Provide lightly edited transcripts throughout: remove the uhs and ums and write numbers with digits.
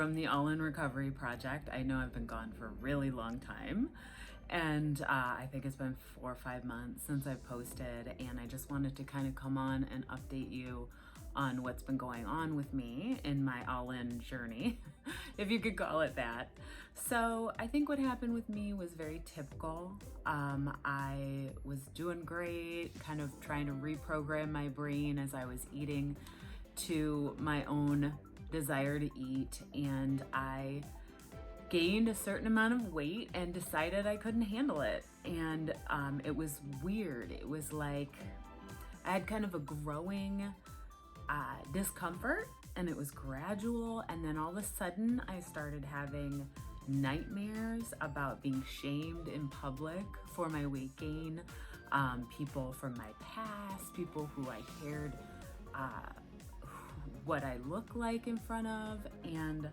from the All In Recovery Project. I know I've been gone for a really long time, and I think it's been 4 or 5 months since I've posted, and I just wanted to kind of come on and update you on what's been going on with me in my all-in journey, if you could call it that. So I think what happened with me was very typical. I was doing great, kind of trying to reprogram my brain as I was eating to my own desire to eat, and I gained a certain amount of weight and decided I couldn't handle it. And it was weird. It was like I had kind of a growing discomfort, and it was gradual, and then all of a sudden I started having nightmares about being shamed in public for my weight gain, people from my past, people who I cared what I look like in front of, and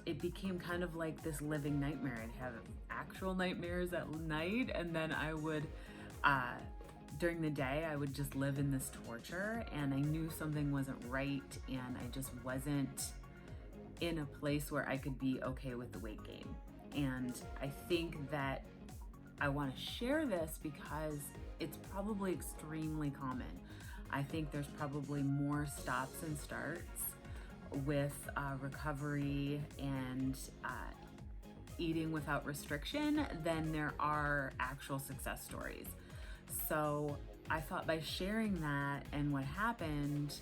it became kind of like this living nightmare. I'd have actual nightmares at night, and then I would during the day, I would just live in this torture, and I knew something wasn't right, and I just wasn't in a place where I could be okay with the weight gain. And I think that I want to share this because it's probably extremely common. I think there's probably more stops and starts with recovery and eating without restriction than there are actual success stories. So I thought by sharing that and what happened,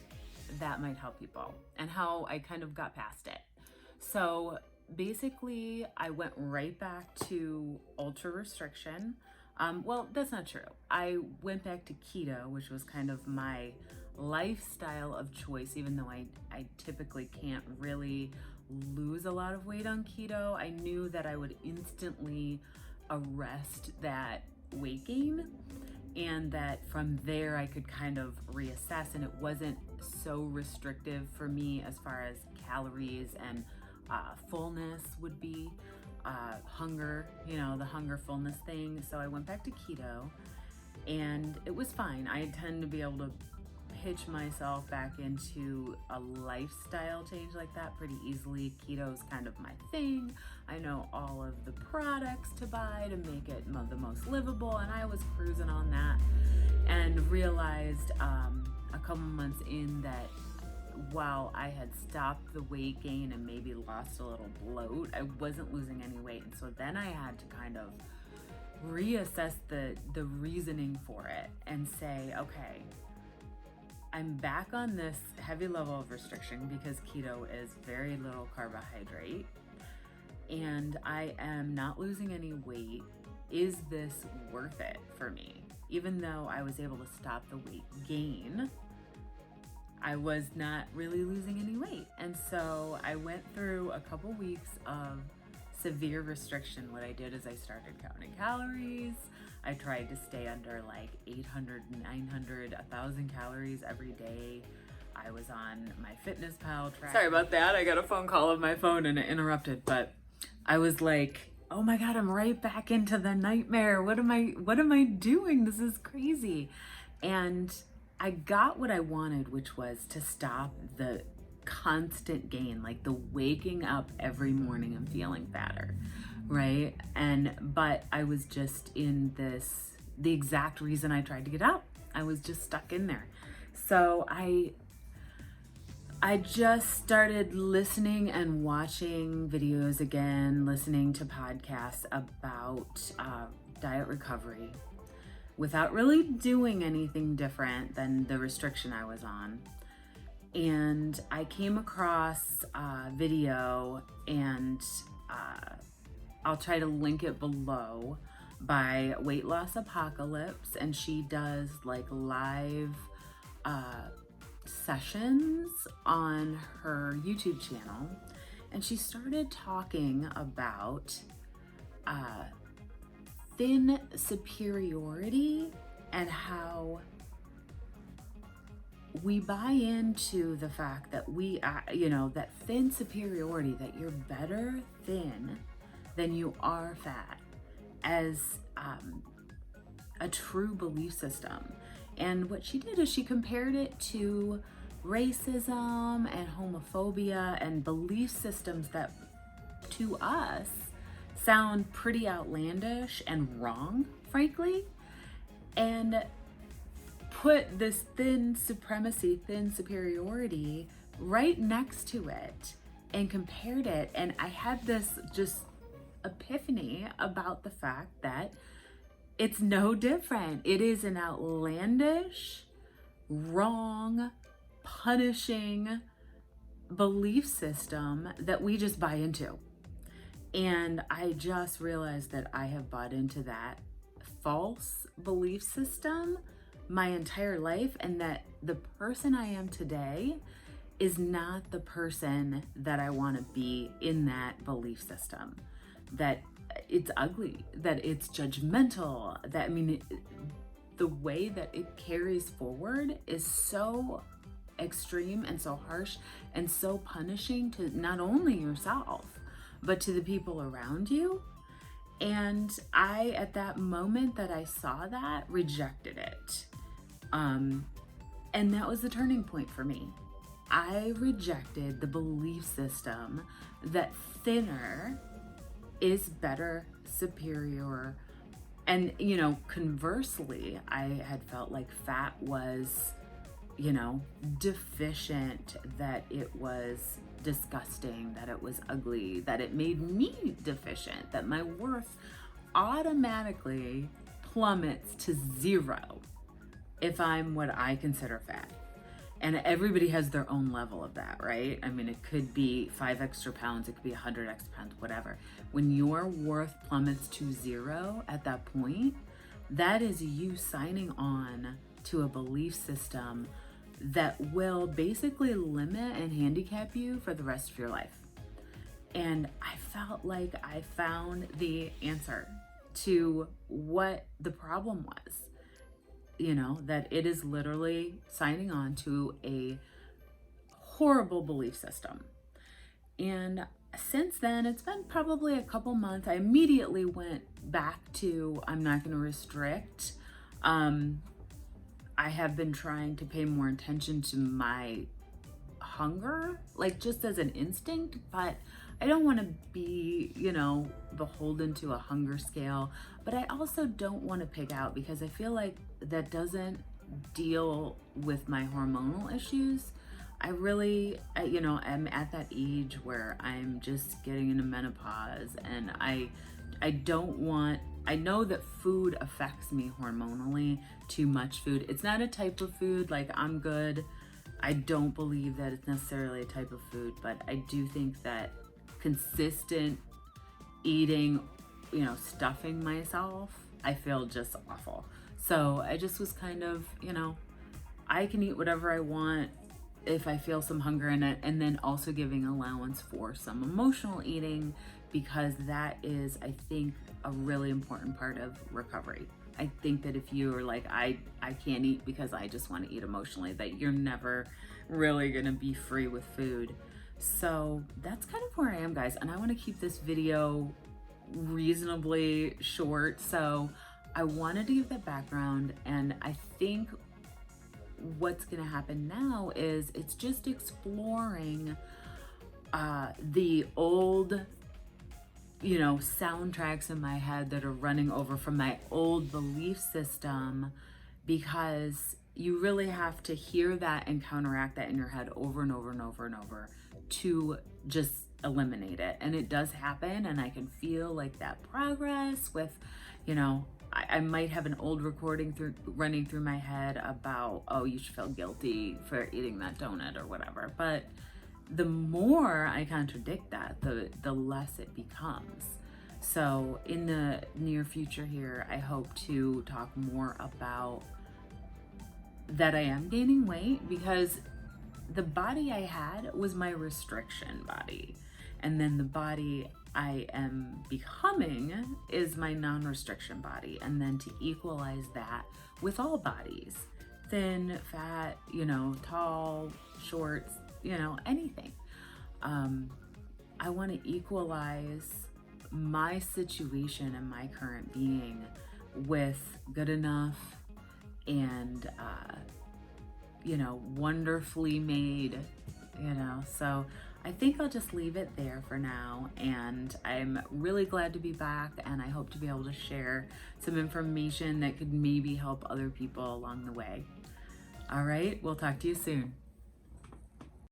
that might help people, and how I kind of got past it. So basically, I went right back to ultra restriction. Well, that's not true. I went back to keto, which was kind of my lifestyle of choice, even though I typically can't really lose a lot of weight on keto. I knew that I would instantly arrest that weight gain, and that from there I could kind of reassess, and it wasn't so restrictive for me as far as calories and fullness would be, hunger, the hunger fullness thing. So I went back to keto, and it was fine. I tend to be able to pitch myself back into a lifestyle change like that pretty easily. Keto is kind of my thing. I know all of the products to buy to make it the most livable, and I was cruising on that, and realized a couple months in that while I had stopped the weight gain and maybe lost a little bloat, I wasn't losing any weight. And so then I had to kind of reassess the reasoning for it and say, okay, I'm back on this heavy level of restriction because keto is very little carbohydrate, and I am not losing any weight. Is this worth it for me? Even though I was able to stop the weight gain, I was not really losing any weight. And so I went through a couple weeks of severe restriction. What I did is I started counting calories. I tried to stay under like 800, 900, 1,000 calories every day. I was on my FitnessPal track. Sorry about that. I got a phone call on my phone and it interrupted, but I was like, oh my God, I'm right back into the nightmare. What am I doing? This is crazy. And I got what I wanted, which was to stop the constant gain, like the waking up every morning and feeling fatter, right? But I was just in the exact reason I tried to get out. I was just stuck in there. So I just started listening and watching videos again, listening to podcasts about diet recovery without really doing anything different than the restriction I was on. And I came across a video, and I'll try to link it below, by Weight Loss Apocalypse, and she does like live sessions on her YouTube channel, and she started talking about thin superiority and how we buy into the fact that that thin superiority, that you're better thin than you are fat, as a true belief system. And what she did is she compared it to racism and homophobia and belief systems that to us sound pretty outlandish and wrong, frankly, and put this thin supremacy, thin superiority right next to it and compared it. And I had this just epiphany about the fact that it's no different. It is an outlandish, wrong, punishing belief system that we just buy into. And I just realized that I have bought into that false belief system my entire life, and that the person I am today is not the person that I want to be in that belief system. That it's ugly, that it's judgmental, that, I mean, the way that it carries forward is so extreme and so harsh and so punishing to not only yourself, but to the people around you. And I, at that moment that I saw that, rejected it. And that was the turning point for me. I rejected the belief system that thinner is better, superior. And, you know, conversely, I had felt like fat was, you know, deficient, that it was disgusting, that it was ugly, that it made me deficient, that my worth automatically plummets to 0 if I'm what I consider fat. And everybody has their own level of that, right? I mean, it could be 5 extra pounds, it could be 100 extra pounds, whatever. When your worth plummets to 0 at that point, that is you signing on to a belief system that will basically limit and handicap you for the rest of your life. And I felt like I found the answer to what the problem was. You know, that it is literally signing on to a horrible belief system. And since then, it's been probably a couple months. I immediately went back to, I'm not going to restrict. I have been trying to pay more attention to my hunger, like just as an instinct, but I don't want to be, you know, beholden to a hunger scale, but I also don't want to pig out, because I feel like that doesn't deal with my hormonal issues. You know, I'm at that age where I'm just getting into menopause, and I know that food affects me hormonally, too much food. It's not a type of food, like I'm good. I don't believe that it's necessarily a type of food, but I do think that consistent eating, you know, stuffing myself, I feel just awful. So I just was kind of, you know, I can eat whatever I want if I feel some hunger in it, and then also giving allowance for some emotional eating, because that is, I think, a really important part of recovery. I think that if you are like, I can't eat because I just want to eat emotionally, that you're never really going to be free with food. So that's kind of where I am, guys. And I want to keep this video reasonably short. So I wanted to give that background. And I think what's going to happen now is it's just exploring the old, you know, soundtracks in my head that are running over from my old belief system, because you really have to hear that and counteract that in your head over and over and over and over to just eliminate it. And it does happen, and I can feel like that progress with, you know, I might have an old recording running through my head about, oh, you should feel guilty for eating that donut or whatever. But the more I contradict that, the less it becomes. So in the near future here, I hope to talk more about that I am gaining weight, because the body I had was my restriction body. And then the body I am becoming is my non-restriction body. And then to equalize that with all bodies, thin, fat, you know, tall, short, you know, anything. I want to equalize my situation and my current being with good enough and you know, wonderfully made, you know. So I think I'll just leave it there for now, and I'm really glad to be back, and I hope to be able to share some information that could maybe help other people along the way. All right, we'll talk to you soon.